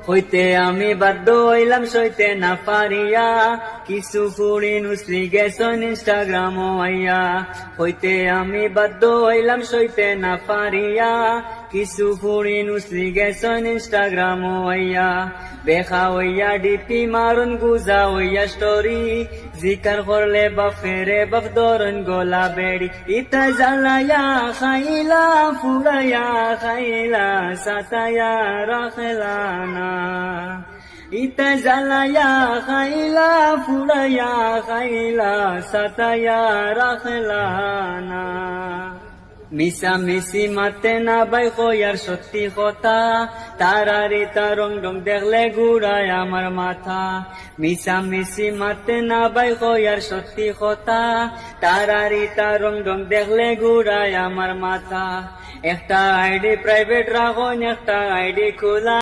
হইতে আমি বাধ্য হইলাম সইতে না পারিয়া, কিছু ফুড়ি নুসলি গেছন ইনস্টাগ্রাম আইয়া। হইতে আমি বাধ্য হইলাম সইতে না পারিয়া, কিছু ফুড়ি নুসলি গেছন ইনস্টাগ্রাম আইয়া। বেখা হইয়া ডিপি মারুন গুজা হইয়া স্টোরি, জিকার করলে বাফেরে বাপ ধরন গোলা বেড়ি। ইতা জ্বালায়া খাইলা ফুরাইয়া খাইলা সাতায়া রাখলা না, ইতা জ্বালায়া খাইলা ফুরাইয়া খাইলা সাতায়া রাখলা না। মিশা মিশি মাতে না বাই কয়ার সত্যি কথা, তারারে তার রং রং দেখলে ঘুরায় আমার মাথা। মিশা মিশি মাতে না বাই কয়ার সত্যি কথা, তারারে তার রং রং দেখলে ঘুরায় আমার মাথা। একটা আইডি প্রাইভেট রাখুন, একটা আইডি খোলা।